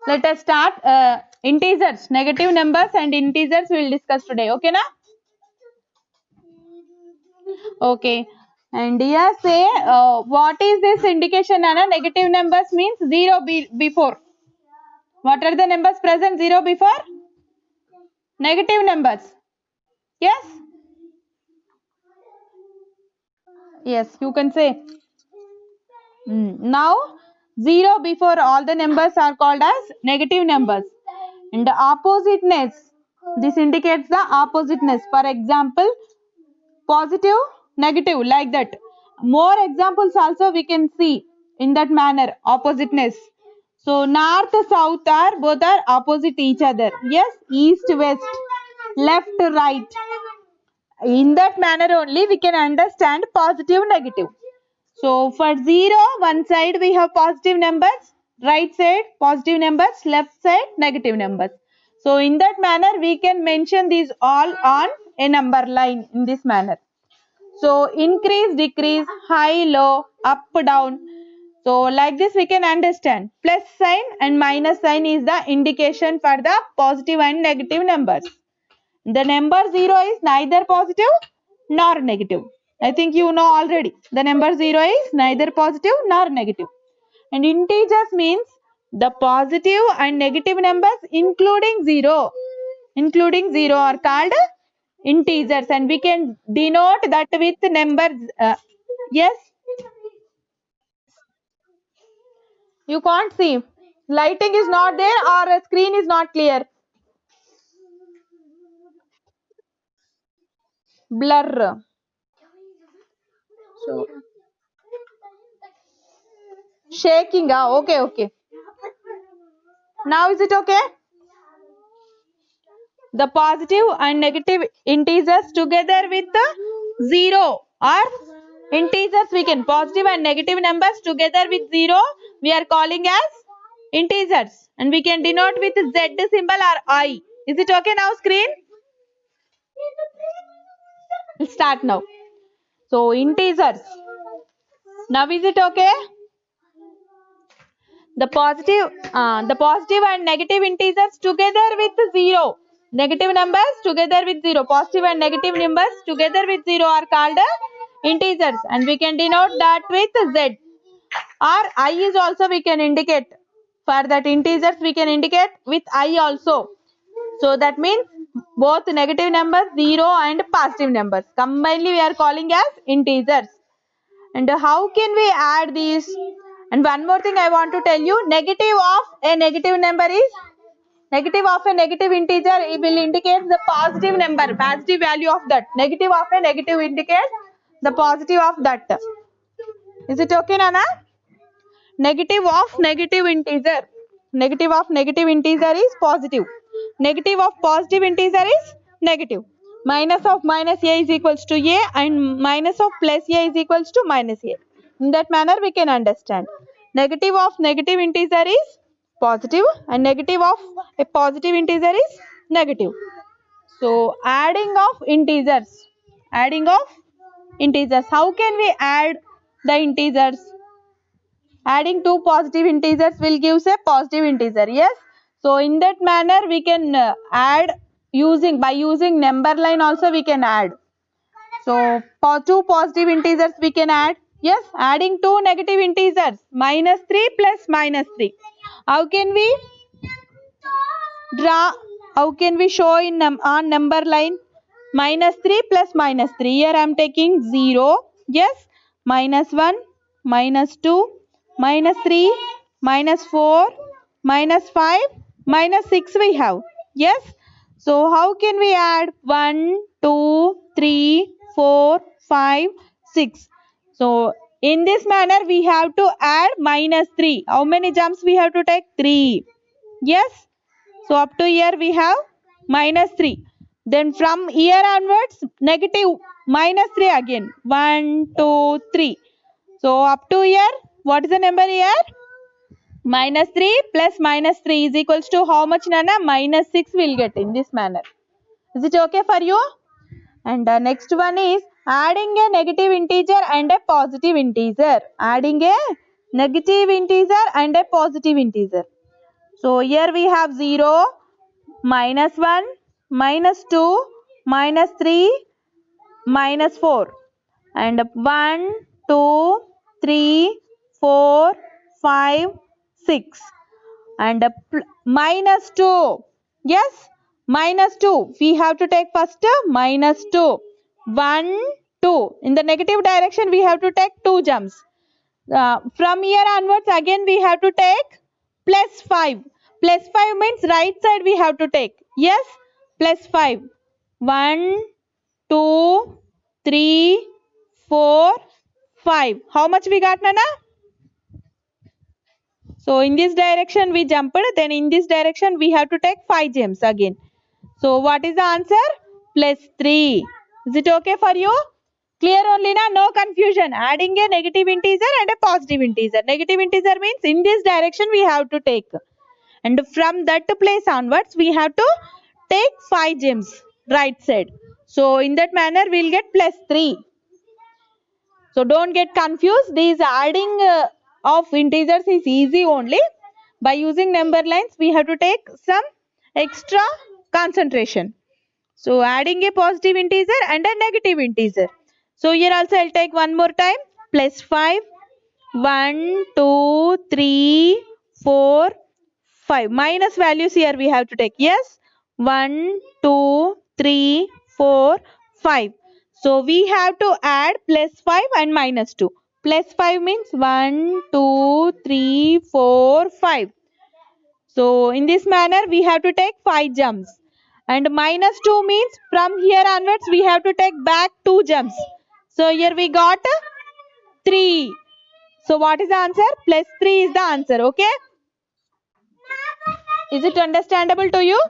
Let us start. Integers, negative numbers and integers we will discuss today. Okay, na? Okay. And here say, what is this indication, Anna? Negative numbers means 0 before. What are the numbers present 0 before? Negative numbers. Yes? Yes, you can say. Now, 0 before all the numbers are called as negative numbers. And the oppositeness, this indicates the oppositeness. For example, positive, negative, like that. More examples also we can see in that manner, oppositeness. So, north, south are both are opposite each other. Yes, east, west, left, right. In that manner only we can understand positive, negative. So for 0, one side we have positive numbers, right side positive numbers, left side negative numbers. So in that manner we can mention these all on a number line in this manner. So increase, decrease, high, low, up, down. So like this we can understand. Plus sign and minus sign is the indication for the positive and negative numbers. The number 0 is neither positive nor negative. I think you know already. The number 0 is neither positive nor negative. And integers means the positive and negative numbers including 0. Including 0 are called integers, and we can denote that with numbers. Yes, you can't see. Lighting is not there or screen is not clear. Blur. So, shaking. Okay, okay. Now is it okay? The positive and negative integers together with the 0 or integers, we can positive and negative numbers together with 0 we are calling as integers, and we can denote with Z symbol or I. Is it okay now screen? We'll start now. So integers. Now is it okay? The positive and negative integers together with 0. Negative numbers together with 0. Positive and negative numbers together with 0 are called integers, and we can denote that with Z. Or I is also we can indicate. For that integers we can indicate with I also. So that means both negative numbers, 0 and positive numbers. Combinedly we are calling as integers. And how can we add these? And one more thing I want to tell you, negative of a negative number is, negative of a negative integer, it will indicate the positive number, positive value of that. Negative of a negative indicates the positive of that. Is it okay, Nana? Negative of negative integer. Negative of negative integer is positive. Negative of positive integer is negative. Minus of minus a is equals to a, and minus of plus a is equals to minus a. In that manner we can understand. Negative of negative integer is positive, and negative of a positive integer is negative. So adding of integers. Adding of integers. How can we add the integers? Adding two positive integers will give a positive integer. Yes. So in that manner we can add by using number line also we can add. So for two positive integers we can add. Yes, adding two negative integers, minus 3 plus minus 3. How can we draw? How can we show in on number line? Minus 3 plus minus 3. Here I am taking 0. Yes, minus 1, minus 2, minus 3, minus 4, minus 5, minus 6 we have. Yes. So how can we add 1, 2, 3, 4, 5, 6? So in this manner we have to add minus 3. How many jumps we have to take? 3. Yes. So up to here we have minus 3. Then from here onwards negative minus 3 again. 1, 2, 3. So up to here, what is the number here? Minus 3 plus minus 3 is equals to how much, Nana? Minus 6 will get in this manner. Is it okay for you? And the next one is adding a negative integer and a positive integer. Adding a negative integer and a positive integer. So here we have 0, minus 1, minus 2, minus 3, minus 4, and 1, 2, 3, 4, 5, 6, and minus 2. Yes, minus 2. We have to take first minus 2. 1, 2. In the negative direction, we have to take 2 jumps. From here onwards, again we have to take plus 5. Plus 5 means right side we have to take. Yes, plus 5. 1, 2, 3, 4, 5. How much we got, Nana? So in this direction we jumped, then in this direction we have to take 5 gems again. So what is the answer? Plus 3. Is it okay for you? Clear only na? No confusion. Adding a negative integer and a positive integer. Negative integer means in this direction we have to take. And from that place onwards we have to take 5 gems right side. So in that manner we will get plus 3. So don't get confused. These adding of integers is easy only. By using number lines we have to take some extra concentration. So adding a positive integer and a negative integer. So here also I'll take one more time. Plus 5. 1, 2, 3, 4, 5. Minus values here we have to take. Yes. 1, 2, 3, 4, 5. So we have to add plus 5 and minus 2. Plus 5 means 1, 2, 3, 4, 5. So in this manner we have to take 5 jumps. And minus 2 means from here onwards we have to take back 2 jumps. So here we got 3. So what is the answer? Plus 3 is the answer. Okay. Is it understandable to you?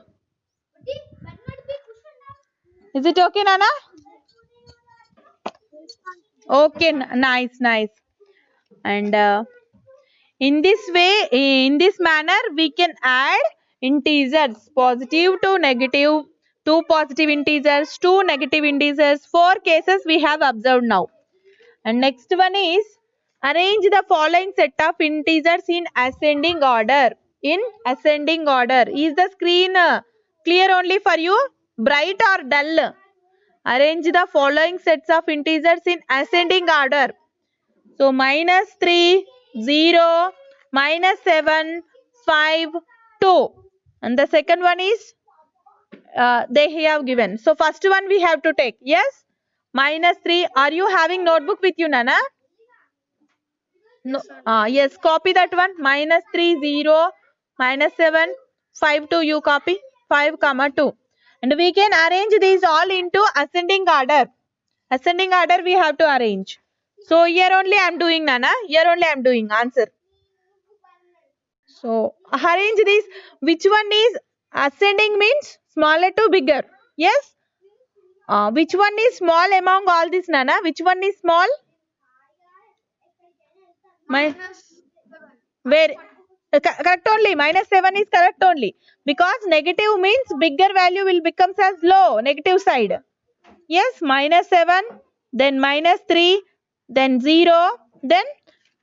Is it okay, Nana? Okay, nice, nice. And in this way, in this manner, we can add integers, positive to negative, 2 positive integers, 2 negative integers, 4 cases we have observed now. And next one is arrange the following set of integers in ascending order. In ascending order. Is the screen clear only for you? Bright or dull? Arrange the following sets of integers in ascending order. So minus 3, 0, minus 7, 5, 2. And the second one is they have given. So first one we have to take. Yes. Minus 3. Are you having notebook with you, Nana? No. Yes. Copy that one. Minus 3, 0, minus 7, 5, 2. You copy. 5, 2. And we can arrange these all into ascending order. Ascending order we have to arrange. So here only I am doing, Nana. Here only I am doing answer. So arrange these. Which one is ascending means smaller to bigger. Yes. Which one is small among all this, Nana? Which one is small? Where? Correct only. Minus 7 is correct only. Because negative means bigger value will become as low. Negative side. Yes. Minus 7. Then minus 3. Then 0. Then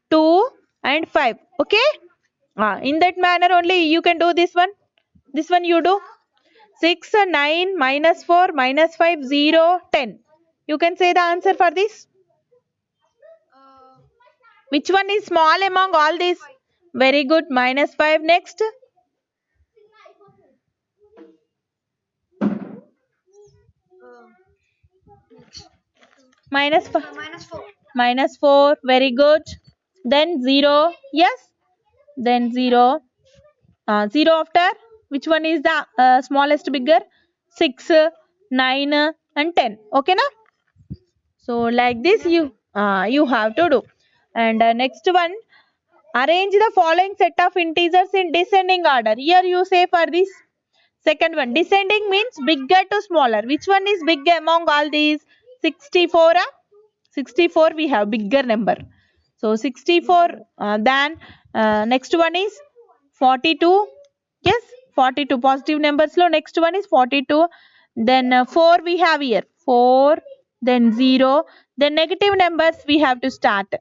2 and 5. Okay. In that manner only you can do this one. This one you do. 6, 9, minus 4, minus 5, 0, 10. You can say the answer for this. Which one is small among all these? Very good. Minus 5. Next. Minus 4. Minus 4. Very good. Then 0. Yes. Then 0. 0 after. Which one is the smallest bigger? 6, 9 and 10. Okay, na? So like this you have to do. And next one, arrange the following set of integers in descending order. Here you say for this second one, descending means bigger to smaller. Which one is big among all these? 64. 64 we have bigger number. So 64. Then next one is 42. Yes, 42 positive numbers. So next one is 42. Then 4 we have here. 4. Then 0. Then negative numbers we have to start.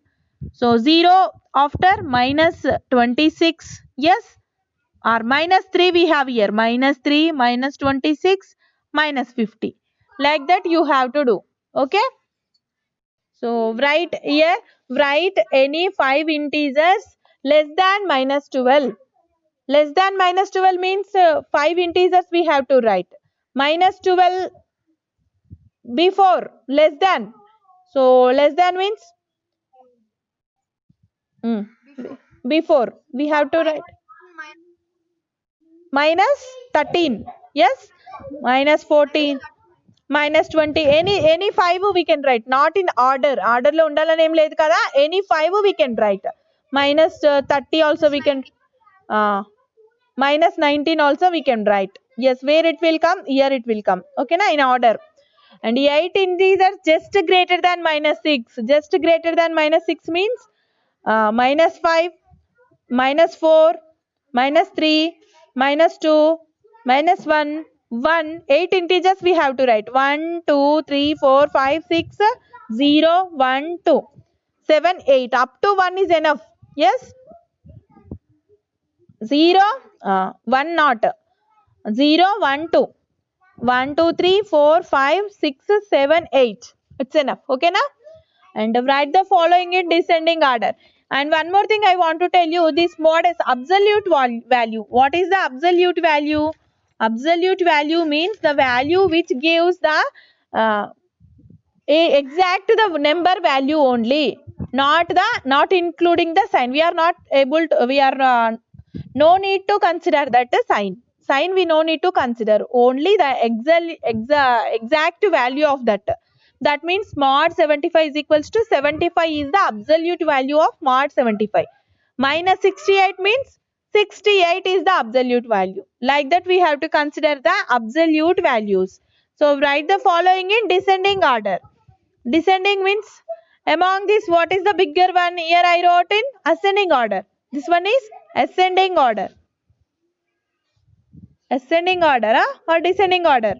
So 0 after minus 26. Yes. or minus 3 we have here, minus 3, minus 26, minus 50. Like that you have to do. Okay. So write here, write any 5 integers less than minus 12. Less than minus 12 means 5 integers we have to write. Minus 12 before, less than. So less than means before we have to write minus 13. Yes, minus 14, minus 20, any 5 we can write, not in order. Order lo undaలని em ledhu kada, any 5 we can write. Minus 30 also we can, minus 19 also we can write. Yes, where it will come, here it will come. Okay na, in order. And 8 integers just greater than minus 6. Just greater than minus 6 means minus 5, minus 4, minus 3, minus 2, minus 1, 1. 8 integers we have to write. 1, 2, 3, 4, 5, 6, 0, 1, 2, 7, 8. Up to 1 is enough. Yes? 0, 1 not. 0, 1, 2. 1, 2, 3, 4, 5, 6, 7, 8. It's enough. Okay na? And write the following in descending order. And one more thing I want to tell you, this mod is absolute value. What is the absolute value? Absolute value means the value which gives the exact the number value only, not including the sign. We are not able to, we are no need to consider that sign. Sign we no need to consider, only the exact value of that. That means mod 75 is equals to 75 is the absolute value of mod 75. Minus 68 means 68 is the absolute value. Like that we have to consider the absolute values. So write the following in descending order. Descending means among this what is the bigger one? Here I wrote in ascending order. This one is ascending order. Ascending order or descending order?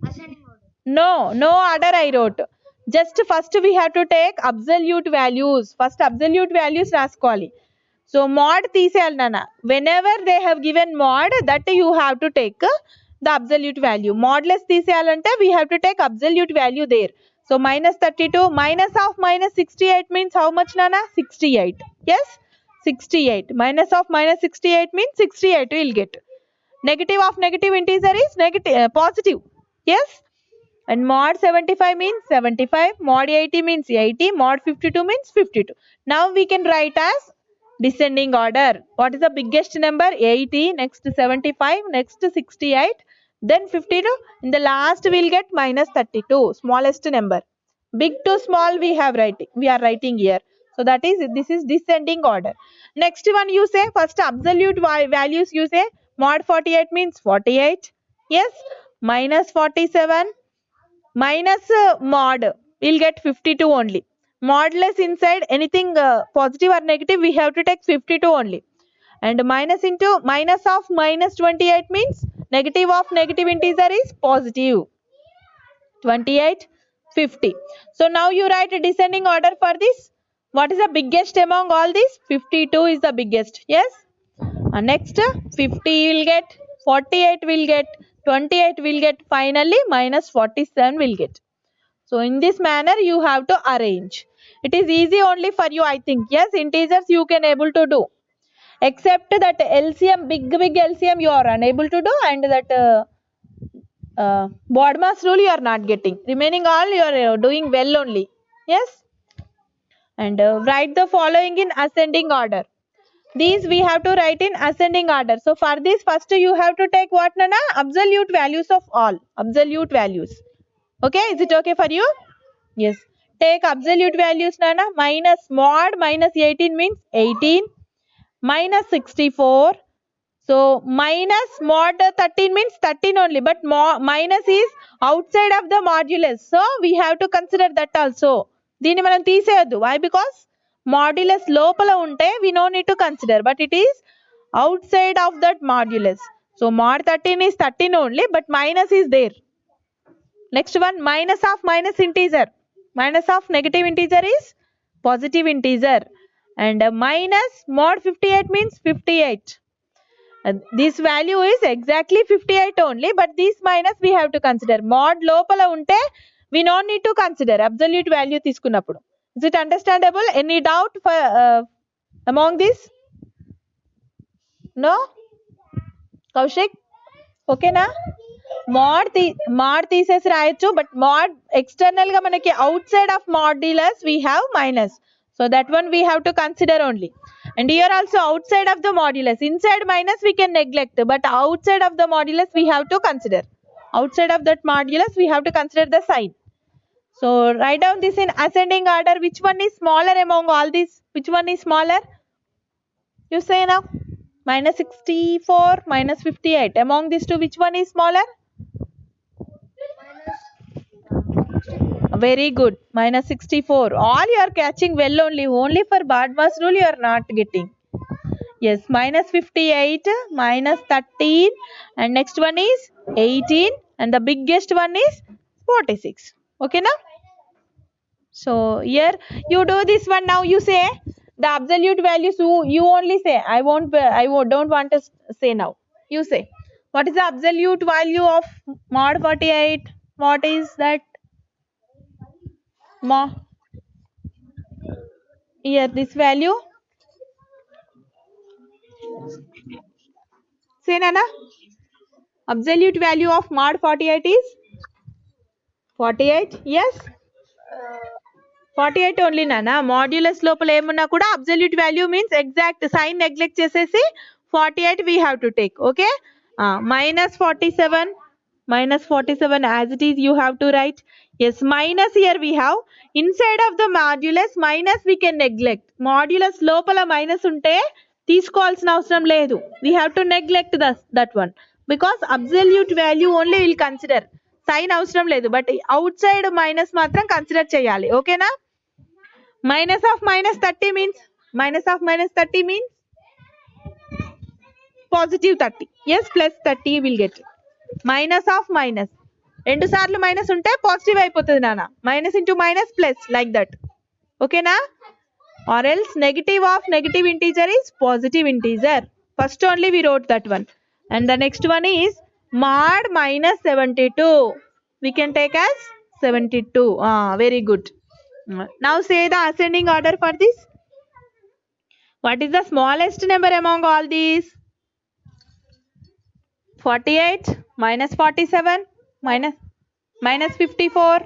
Ascending order. No order I wrote. Just first we have to take absolute values. First absolute values రాసుకోవాలి. So mod తీసేయాలి నాన్న. Whenever they have given mod, that you have to take the absolute value. Modless తీసేయాలంటే we have to take absolute value there. So minus 32, minus of minus 68 means how much nana? 68. Yes, 68. Minus of minus 68 means 68 we will get. Negative of negative integer is negative, positive. Yes. And mod 75 means 75, mod 80 means 80, mod 52 means 52. Now we can write as descending order. What is the biggest number? 80, next 75, next 68, then 52. In the last we will get minus 32, smallest number. Big to small we are writing here. So that is, this is descending order. Next one you say, first absolute values you say, mod 48 means 48. Yes, minus 47, minus mod, we'll get 52 only. Modless inside anything positive or negative, we have to take 52 only. And minus into minus of minus 28 means negative of negative integer is positive. 28, 50. So now you write a descending order for this. What is the biggest among all these? 52 is the biggest. Yes. Next 50 will get, 48 will get, 28 will get, finally minus 47 will get. So in this manner you have to arrange. It is easy only for you, I think. Yes, integers you can able to do. Except that LCM, big LCM you are unable to do, and that BODMAS rule you are not getting. Remaining all you are doing well only. Yes. And write the following in ascending order. These we have to write in ascending order. So for this, first you have to take what, Nana? Absolute values of all. Absolute values. Okay, is it okay for you? Yes. Take absolute values, Nana. Minus mod minus 18 means 18. Minus 64. So minus mod 13 means 13 only. But minus is outside of the modulus. So we have to consider that also. దీన్ని మనం తీసేయద్దు. Why? Because modulus లోపల ఉంటే we no need to consider, but it is outside of that modulus. So mod 13 is 13 only, but minus is there. Next one, minus of minus integer. Minus of negative integer is positive integer. and minus mod 58 means 58. This value is exactly 58 only, but this minus we have to consider. Mod lopala unte we don't need to consider absolute value తీసుకున్నప్పుడు. Is it understandable? Any doubt for among this? No? Kaushik? Okay na? mod తీసేసి రాయొచ్చు, but mod external గా మనకి outside of modulus we have minus, so that one we have to consider only. And here also outside of the modulus, inside minus we can neglect, but outside of the modulus we have to consider. Outside of that modulus we have to consider the sign. So write down this in ascending order. Which one is smaller among all these? Which one is smaller? You say now. Minus 64, minus 58. Among these two, which one is smaller? Very good. Minus 64. All you are catching well only. Only for Badmas rule you are not getting. Yes, minus 58, minus 13, and next one is 18, and the biggest one is 46. Okay now? So here you do this one. Now you say the absolute values. You only say. I don't want to say now. You say. What is the absolute value of mod 48? What is that? Here this value. Say Nana. Absolute value of mod 48 is 48. Yes. 48 only Nana. Modulus lopala emunna kuda absolute value means exact sign neglect chesesi 48 we have to take. Okay. Minus 47. Minus 47 as it is you have to write. Yes, minus here we have. Inside of the modulus minus we can neglect. Modulus lopala minus unte తీసుకోవాల్సిన అవసరం లేదు. We have to neglect that one because absolute value only will consider. Sign అవసరం లేదు, but outside minus మాత్రం consider చేయాలి. ఓకేనా? Minus of minus 30 means positive 30. Yes, plus 30 you will get. Minus of minus. రెండు సార్లు మైనస్ ఉంటే positive అయిపోతుంది నాన్న. Minus into minus plus like that. ఓకేనా? Or else negative of negative integer is positive integer. First only we wrote that one. And the next one is mod minus 72. We can take as 72. Very good. Now say the ascending order for this. What is the smallest number among all these? 48, minus 47, minus 54,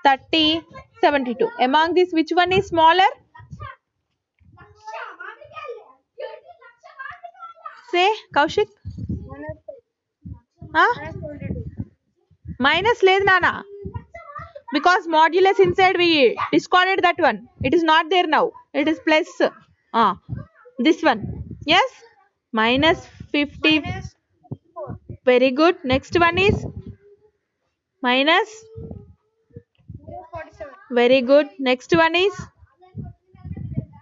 30, 72. Among these, which one is smaller? Say, Kaushik. Minus లేదు నానా. Because modulus inside we discarded that one. It is not there now. It is plus. This one. Yes. Minus 50. Very good. Next one is minus 47. Very good. Next one is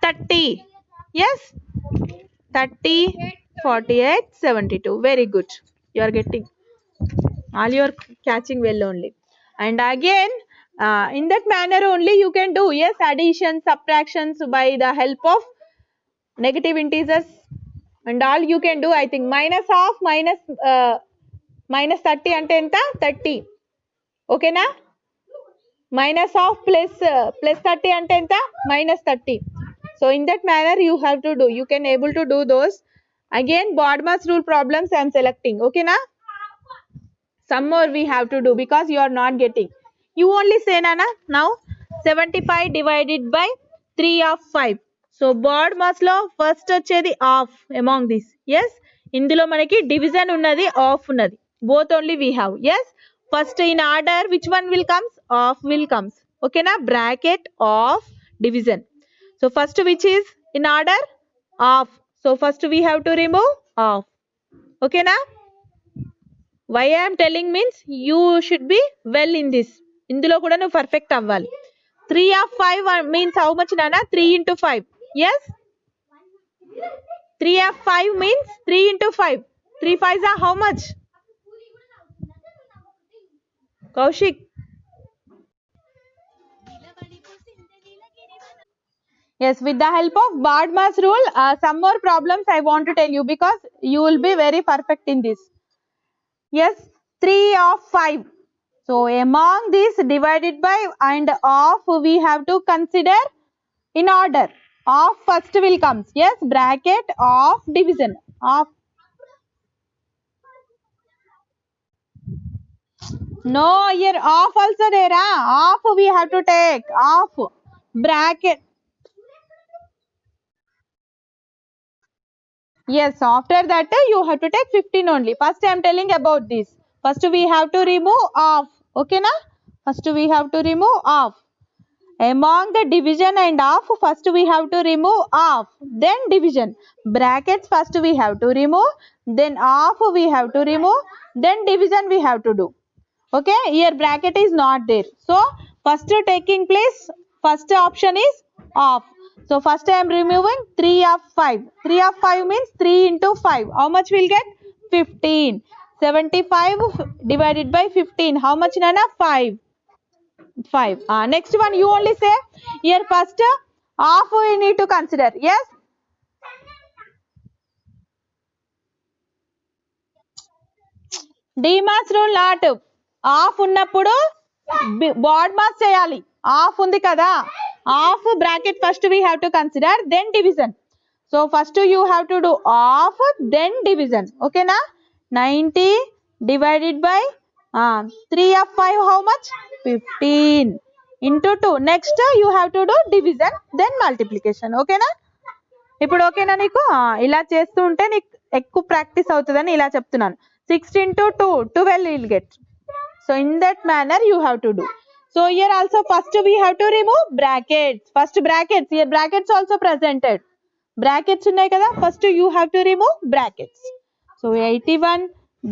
30. Yes. 30, 48, 72. Very good. You are getting. All you are catching well only. And again, in that manner only you can do. Yes, addition, subtractions by the help of negative integers and all you can do. I think minus of minus 30 ante enta 30. Okay na? Minus of plus 30 ante enta minus 30. So in that manner you have to do. You can able to do those. Again, Bodmer's rule problems I am selecting. Okay na? Some more we have to do because you are not getting. You only say Nana. Now 75 divided by 3 of 5. So Bodmer's law first వచ్చేది half among this. Yes. ఇందులో మనకి division ఉన్నది half ఉన్నది. Both only we have. Yes. First in order which one will comes? Half will comes. Okay na? Bracket of division. So first which is in order? Half. So first we have to remove half. Okay na? Why I am telling means you should be well in this. ఇందులో కూడా నువ్వు perfect అవ్వాలి. 3 of 5 means how much Nana? 3 into 5. Yes. 3 of 5 means 3 into 5. 3 5s are how much? Kaushik. Yes, with the help of Bodmer's rule, some more problems I want to tell you because you will be very perfect in this. Yes, 3 of 5. So among these divided by and of we have to consider in order. Of first will comes. Yes, bracket of division. Of. No, here of also there. Of we have to take. Of bracket. Yes, after that you have to take 15 only. First I am telling about this. First we have to remove of. Okay na? First we have to remove of. Among the division and of, first we have to remove of. Then division. Brackets first we have to remove. Then of we have to remove. Then division we have to do. Okay, here bracket is not there. So first taking place, first option is off. So first I am removing 3 of 5. 3 of 5 means 3 into 5. How much will get? 15. 75 divided by 15. How much, Nana? 5. 5. Next one you only say. Here first half we need to consider. Yes. Demas rule not. Half ఉన్నప్పుడు bad mass చేయాలి. Half ఉంది కదా, half bracket first we have to consider, then division. So first you have to do half, then division. Okay na? 90 divided by 3 of 5 how much? 15 into 2. Next you have to do division, then multiplication. Okay na? ఇప్పుడు ఓకేనా నీకు? ఇలా చేస్తూ ఉంటే నీకు ఎక్కువ practice అవుతుందని ఇలా చెప్తున్నాను. 6 into 2 12 will get. So in that manner you have to do. So here also first we have to remove brackets. First brackets, here brackets also presented. Brackets unnai kada, first you have to remove brackets. So 81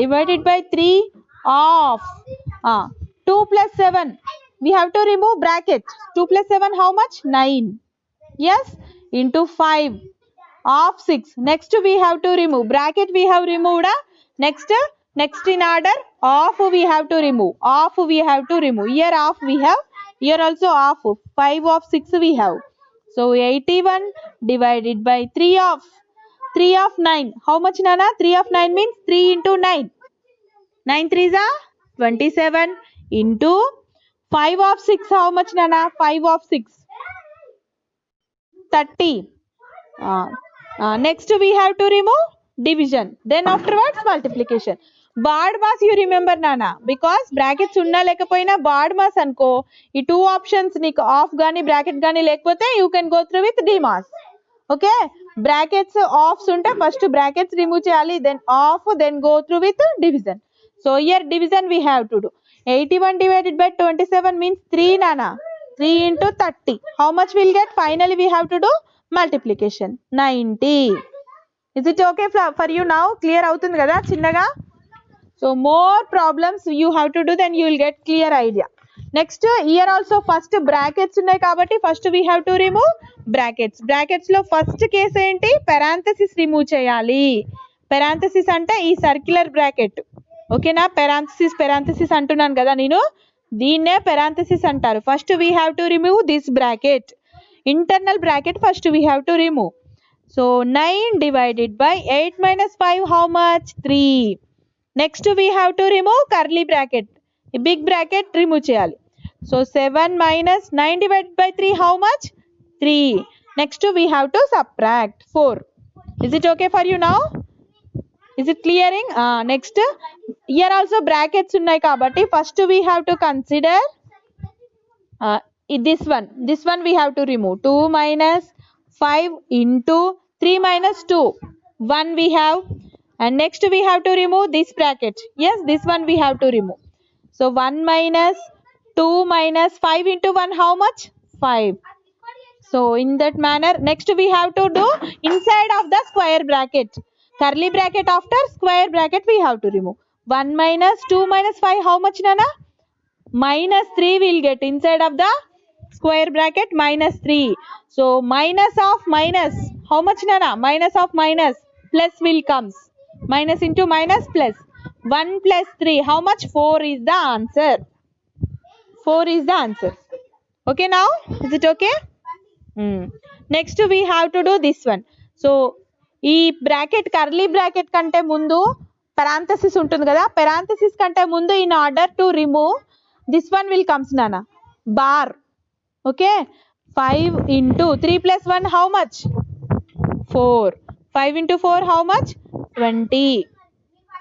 divided by 3 of 2 plus 7. We have to remove bracket. 2 plus 7 how much? 9. Yes, into 5 of 6. Next we have to remove bracket. We have removed. Next in order of we have to remove. Of we have to remove. Here of we have. Here also of 5 of 6 we have. So 81 divided by 3 of 9. How much, Nana? 3 of 9 means 3 into 9. 9 3s are 27 into 5 of 6. How much, Nana? 5 of 6. 30. Next we have to remove division. Then afterwards multiplication. Bad mass you remember, Nana, because brackets unna lekapoyina bad mass anko ee two options నీకు off గాని bracket గాని లేకపోతే you can go through with d mass. Okay, brackets offs unte first brackets remove cheyali, then off, then go through with division. So here division we have to do. 81 divided by 27 means 3, Nana. 3 into 30. How much will get? Finally we have to do multiplication. 90. Is it okay for you now? Clear avutundi kada chinnaga? So more problems you have to do, then you will get clear idea. Next here also first brackets unnai kabatti first we have to remove brackets. Brackets lo first case enti? Parenthesis remove cheyali. Parenthesis ante ee circular bracket. Okay na? Parenthesis antunnanu kada nenu, దీన్నే parenthesis అంటారు. First we have to remove this bracket. Internal bracket first we have to remove. So 9 divided by 8 minus 5 how much? 3. Next we have to remove curly bracket. Big bracket remove cheyali. So 7 minus 9 divided by 3 how much? 3. Next we have to subtract 4. Is it okay for you now? Is it clearing? Next here also brackets unnai kabatti first we have to consider this one we have to remove. 2 minus 5 into 3 minus 2 1 we have, and next we have to remove this bracket. Yes, this one we have to remove. So 1 minus 2 minus 5 into 1 how much? 5. So in that manner next we have to do inside of the square bracket. Curly bracket after square bracket we have to remove. 1 minus 2 minus 5 how much, Nana? Minus 3 will get inside of the square bracket, minus 3. So minus of minus how much, Nana? Minus of minus plus will comes. Minus into minus plus. 1 plus 3 how much? 4 is the answer. 4 is the answer. Okay now? Is it okay? Next we have to do this one. So ఈ bracket curly bracket కంటే ముందు parenthesis ఉంటుంది కదా, parenthesis కంటే ముందు in order to remove this one will comes nana bar. Okay, 5 into 3 plus 1 how much? 4. 5 into 4 how much? 20.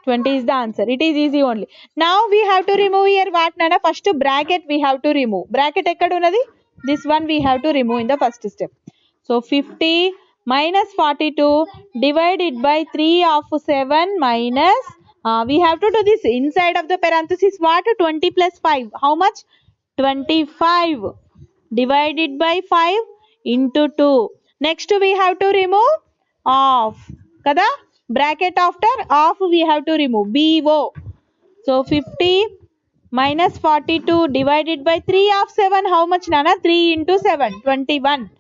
20 is the answer. It is easy only. Now we have to remove here what nana? First bracket we have to remove. Bracket ekkada unnadi? This one we have to remove in the first step. So 50 minus 42 divided by 3 of 7 minus we have to do this inside of the parenthesis what? 20 plus 5 how much? 25 divided by 5 into 2. Next we have to remove off kada, bracket after off we have to remove BO. So 50 minus 42 divided by 3 of 7 how much nana? 3 into 7 21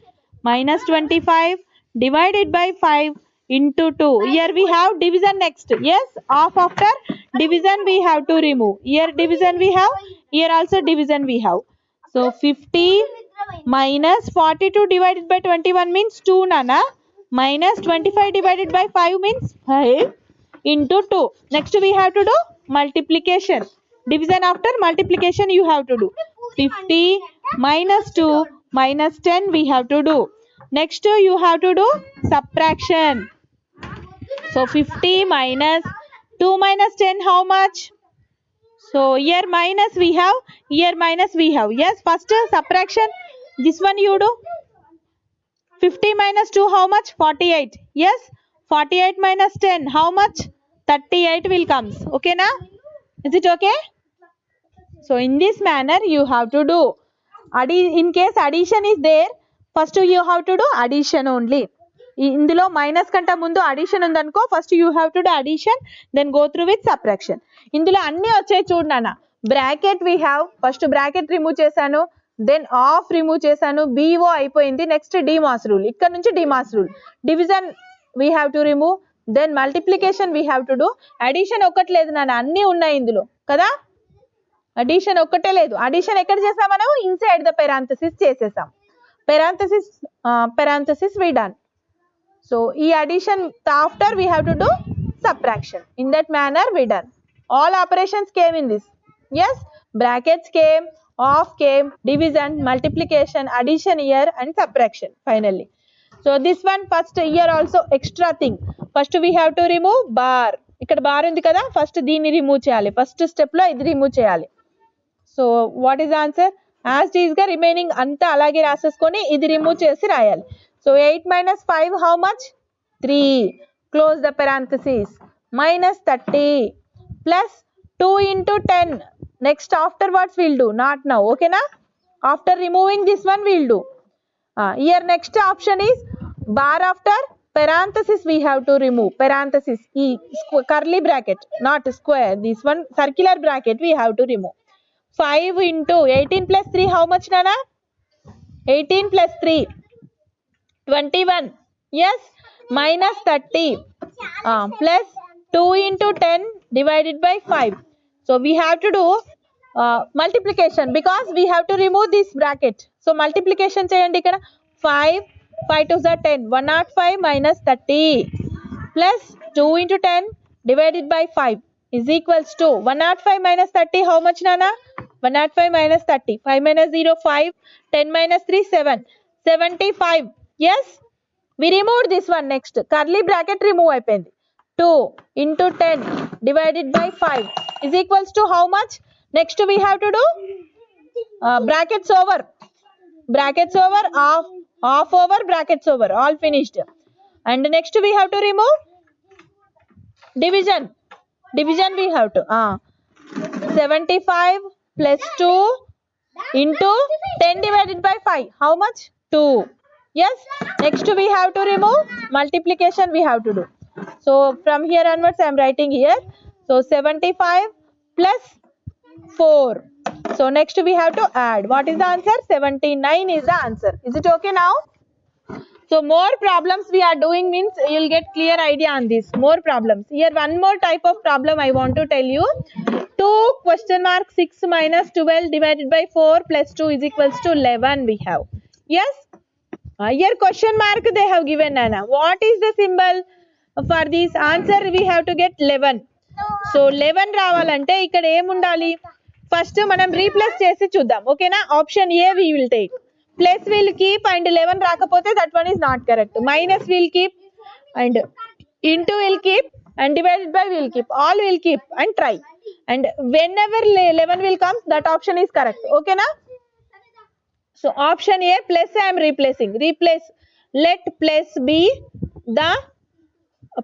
minus 25 divided by 5 into 2. Here we have division next. Yes, off after division we have to remove. Here division we have, here also division we have. So 50 minus 42 divided by 21 means 2 nana, minus 25 divided by 5 means 5 into 2. Next we have to do multiplication. Division after multiplication you have to do. 50 minus 2 minus 10 we have to do. Next you have to do subtraction. So 50 minus 2 minus 10 how much? So here minus we have, here minus we have. Yes, first subtraction. This one you do. 50 minus 2 how much? 48. Yes, 48 minus 10 how much? 38 will comes. Okay na? Is it okay? So in this manner you have to do. In case addition is there, first you have to do addition only. ఇందులో minus కంటే ముందు addition ఉందనుకో, first you have to do addition, then go through with subtraction. ఇందులో అన్ని వచ్చాయి చూడు నాన్న. Bracket we have, first bracket remove చేశాను, దెన్ ఆఫ్ రిమూవ్ చేశాను, BO అయిపోయింది. నెక్స్ట్ డిమాస్ రూల్, ఇక్కడ నుంచి DMAS rule. Division we have to remove, then multiplication we have to do. Addition ఒక్కటి లేదు నాన్న, అన్నీ ఉన్నాయి ఇందులో కదా. అడిషన్ ఒక్కటే లేదు. అడిషన్ ఎక్కడ చేసాం మనం? ఇన్సైడ్ ద పెరాంథసిస్ చేసేసాం. Parenthesis we done. So ఈ addition after we have to do subtraction. In that manner we done. All operations came in this. Yes, brackets came, off came, division, multiplication, addition here and subtraction finally. So this one first here also extra thing. First we have to remove bar. ఇక్కడ bar ఉంది కదా, first దీన్ని remove చేయాలి. First step లో ఇది remove చేయాలి. So what is answer? As is గా remaining అంతా అలాగే రాసేసుకొని ఇది రిమూవ్ చేసి రాయాలి. So 8 minus 5 how much? 3. Close the parenthesis. Minus 30 plus 2 into 10. Next afterwards we'll do, not now. Okay na? After removing this one we'll do. Here next option is bar after parenthesis we have to remove. Parenthesis, curly bracket, not square. This one circular bracket we have to remove. 5 into 18 plus 3 how much nana? 18 plus 3 21. Yes, minus 30 plus 2 into 10 divided by 5. So we have to do multiplication because we have to remove this bracket. So multiplication cheyandi ikkada. 5 2s are 10. 105 minus 30 plus 2 into 10 divided by 5 is equals to 105 minus 30 how much nana? 105 minus 30. 5 minus 0 5. 10 minus 3 7. 75. Yes, we removed this one. Next curly bracket remove అయిపోయింది. 2 into 10 divided by 5 is equals to how much? Next we have to do brackets over, off over, brackets over, all finished. And next we have to remove division we have to 75 plus 2 into 10 divided by 5 how much? 2. Yes, next we have to remove multiplication we have to do. So from here onwards I am writing here. So 75 plus 4. So next we have to add. What is the answer? 79 is the answer. Is it okay now? So more problems we are doing means you will get clear idea on this. More problems. Here one more type of problem I want to tell you. 2 question mark 6 minus 12 divided by 4 plus 2 is equals to 11 we have. Yes. Here question mark they have given, Nana. What is the symbol for this answer? We have to get 11. So 11 రావాలంటే ఇక్కడ ఏముండాలి? First మనం replace చేసి చూద్దాం, ఓకేనా? Option A we will take. Plus will keep and 11 రాకపోతే that one is not correct. Minus will keep and into will keep and divided by will keep. All will keep and try. And whenever 11 will come, that option is correct. Okay na? So option A, plus I am replacing. Replace. Let plus be the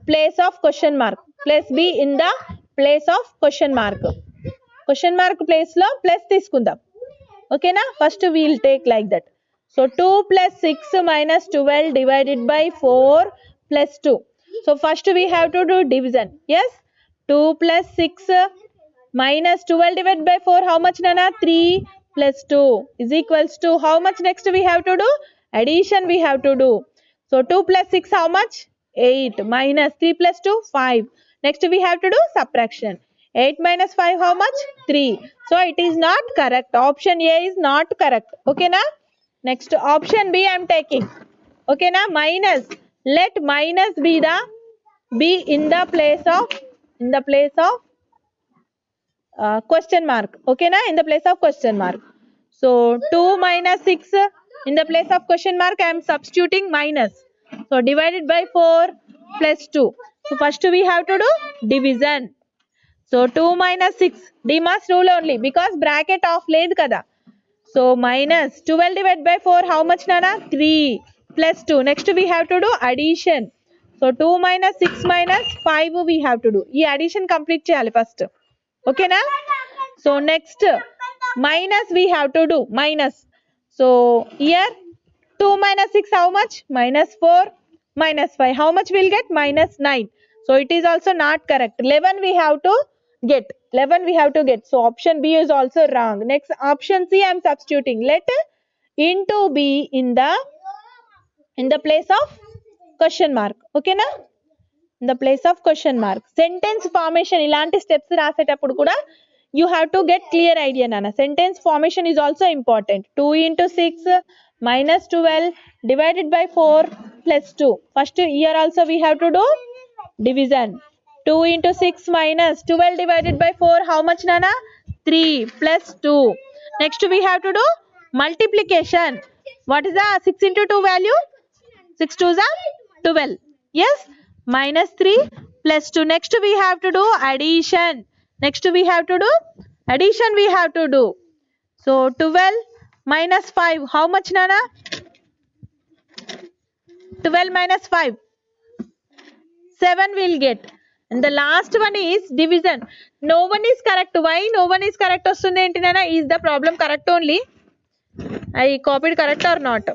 place of question mark. Plus be in the place of question mark. Question mark place lo plus తీసుకుందాం. Okay na? First we will take like that. So 2 plus 6 minus 12 divided by 4 plus 2. So first we have to do division. Yes? 2 plus 6 minus 12 divided by 4. How much, Nana? 3 plus 2 is equals to how much? Next we have to do addition. We have to do. So 2 plus 6 how much? 8 minus 3 plus 2 5. Next we have to do subtraction. 8 minus 5 how much? 3. So it is not correct. Option A is not correct. Okay na? Next option B I am taking. Okay na? Minus. Let minus be in the place of question mark. Okay na? In the place of question mark. So 2 minus 6 in the place of question mark I am substituting minus. So divided by 4 plus 2. So first we have to do division. So 2 minus 6 Demas rule only because bracket off లేదు కదా. So minus 12 divided by 4 how much, Nana? 3 plus 2. Next we have to do addition. So 2 minus 6 minus 5 we have to do. ఈ addition complete చేయాలి first. Okay na? So next minus we have to do minus. So here 2 minus 6 how much? Minus 4 minus 5. How much we'll get? Minus 9. So it is also not correct. 11 we have to get. 11 we have to get. So option B is also wrong. Next option C I am substituting. Let into be in the place of question mark. Okay na? In the place of question mark. Sentence formation ఇలాంటి steps రాసేటప్పుడు కూడా you have to get clear idea, Nana. Sentence formation is also important. 2 into 6 minus 12 divided by 4 plus 2. First here also we have to do division. 2 into 6 minus 12 divided by 4 how much, Nana? 3 plus 2. Next we have to do multiplication. What is the 6 into 2 value? 6 2s are 12. Yes? Minus 3 plus 2. Next we have to do addition. Next we have to do addition we have to do. So 12 minus 5 how much, Nana? 12 minus 5 7 will get. And the last one is division. No one is correct. Why no one is correct వస్తుంది ఏంటి, Nana? Is the problem correct only? I copied correct or not?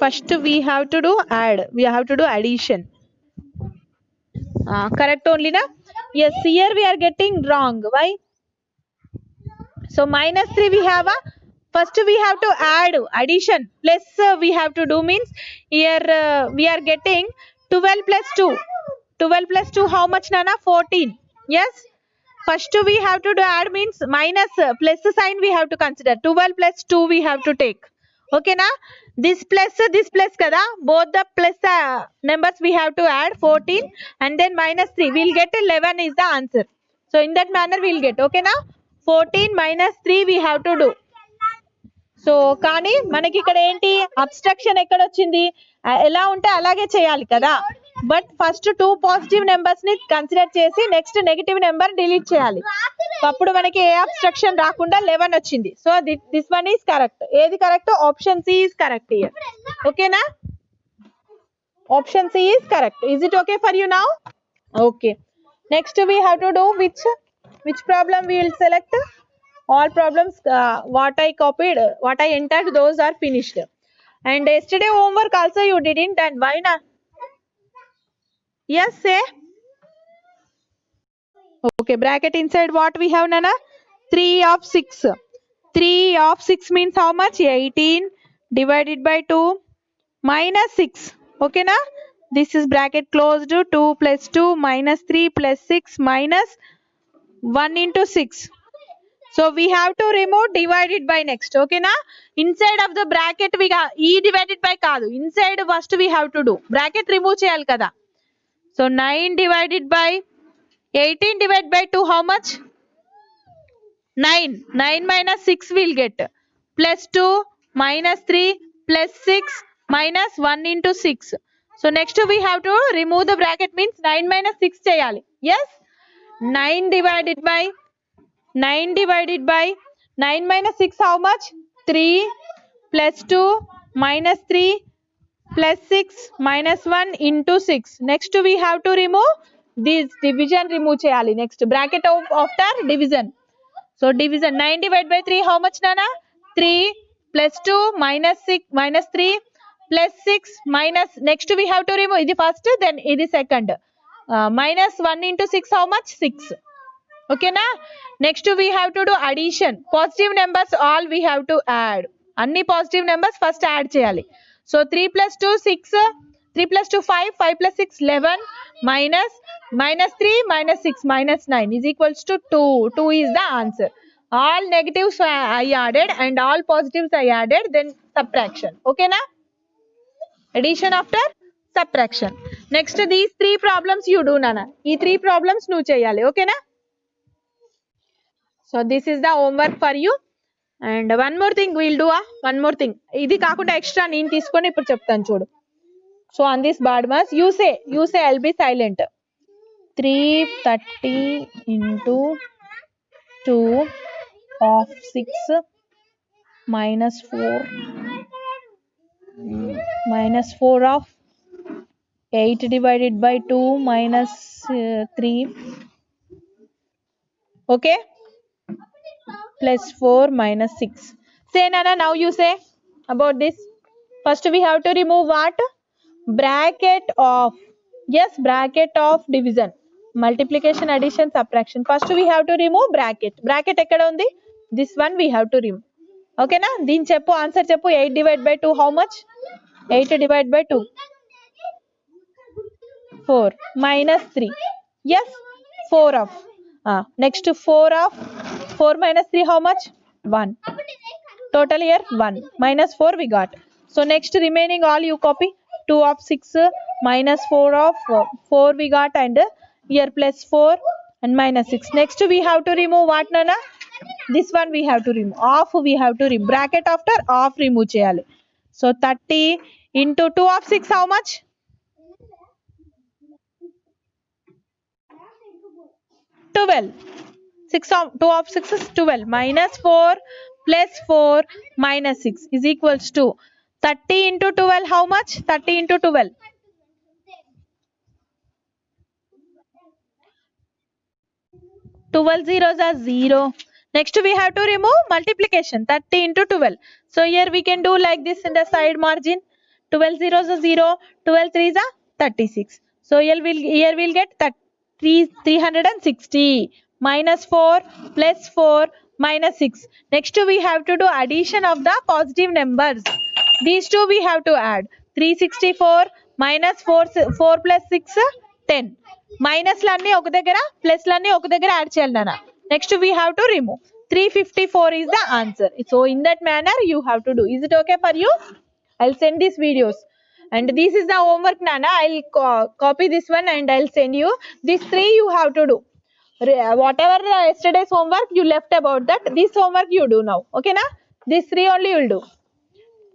First we have to do add. We have to do addition. Correct only na? Yes, here we are getting wrong. Why? So minus 3 we have first we have to add addition. Plus we have to do means here we are getting 12 plus 2. 12 plus 2 how much, Nana? 14. Yes? First we have to do add means minus plus sign we have to consider. 12 plus 2 we have to take. Okay na? This plus kada, both the plus numbers we have to add 14 and then minus 3. We'll get 11 is the answer. So in that manner we'll get. Okay na? 14 minus 3 we have to do. So కానీ మనకి ఇక్కడ ఏంటి abstraction ఎక్కడ వచ్చింది? ఎలా ఉంటే అలాగే చేయాలి కదా. బట్ ఫస్ట్ 2 పాజిటివ్ నెంబర్స్ ని కన్సిడర్ చేసి నెక్స్ట్ నెగటివ్ నెంబర్ డిలీట్ చేయాలి. అప్పుడు మనకి ఏ అబ్స్ట్రక్షన్ రాకుండా 11 వచ్చింది. So this one is correct. ఏది correct? Option C is correct here. ఓకేనా? Option C is correct. Is it okay for you now? Okay. Next we have to do which problem we will select? All problems what I copied, what I entered, those are finished. And yesterday homework also you didn't, and why not? Yes, say. Okay, bracket inside what we have, Nana? 3 of 6. 3 of 6 means how much? 18 divided by 2 minus 6. Okay na? This is bracket closed. 2 plus 2 minus 3 plus 6 minus 1 into 6. So we have to remove divided by next. Okay na? Inside of the bracket we got e divided by kaadu. Inside first we have to do. Bracket remove cheyali kada. So 9 divided by 18 divided by 2 how much? 9. 9 minus 6 we'll get. Plus 2 minus 3 plus 6 minus 1 into 6. So next we have to remove the bracket means 9 minus 6 cheyali. Yes? 9 divided by 9 minus 6 how much? 3 plus 2 minus 3 plus 6 minus 1 into 6. Next we have to remove this division remove cheyali. Next bracket of after division. So division 9 divided by 3 how much Nana? 3 plus 2 minus 6 minus 3 plus 6 minus next we have to remove the first then the second. Minus 1 into 6 how much? 6. Okay na? Next we have to do addition. Positive numbers all we have to add. Anni positive numbers first add cheyali. So 3 plus 2 6, 3 plus 2 5, 5 plus 6 11 minus 3 minus 6 minus 9 is equals to 2. 2 is the answer. All negatives I added and all positives I added, then subtraction. Okay na? Addition after subtraction. Next these 3 problems you do Nana. Ee 3 problems nu cheyali. Okay na? So this is the homework for you. And one more thing we'll do. One more thing. Idi kaakunda extra neen teeskoni ippudu cheptanu chudu. So on this board mass you say I'll be silent. 330 into 2 of 6 minus 4 minus 4 of 8 divided by 2 minus 3. Okay? Plus 4 minus 6. Say Nana, now you say about this. First we have to remove what? Bracket of. Yes, bracket of division. Multiplication, addition, subtraction. First we have to remove bracket. Bracket ekkada undi? This one we have to remove. Okay na? Din cheppu answer cheppu. 8 divided by 2 how much? 8 divided by 2. 4 minus 3. Yes, 4 of. Next 4 of 4 minus 3 how much? 1. Total here 1 minus 4 we got. So next remaining all you copy. 2 of 6 minus 4 of 4 we got and here plus 4 and minus 6. Next we have to remove what Nana? This one we have to remove. Off we have to remove. Bracket after off remove cheyali. So 30 into 2 of 6 how much? 12. 6 of 2 of 6 is 12 minus 4 plus 4 minus 6 is equals to 30 into 12 how much? 30 into 12. 12 zeros are 0. Next we have to remove multiplication 30 into 12. So here we can do like this in the side margin. 12 zeros are 0. 12 threes are 36. So here we'll get 360 minus 4 plus 4 minus 6. Next we have to do addition of the positive numbers. These two we have to add. 364 minus 4 plus 6 10. Minus lani oka daggara plus lani oka daggara add cheyali nana. Next we have to remove. 354 is the answer. So in that manner you have to do. Is it okay for you? I'll send these videos. And this is the homework Nana. I'll copy this one and I'll send you. These 3 you have to do. Whatever yesterday's homework you left about that, this homework you do now. Okay na? These 3 only you'll do.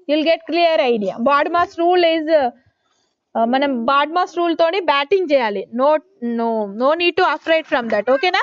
You'll get clear idea. Badmas rule is మనం BODMAS rule తోని batting చేయాలి. No need to afraid from that. ఓకేనా?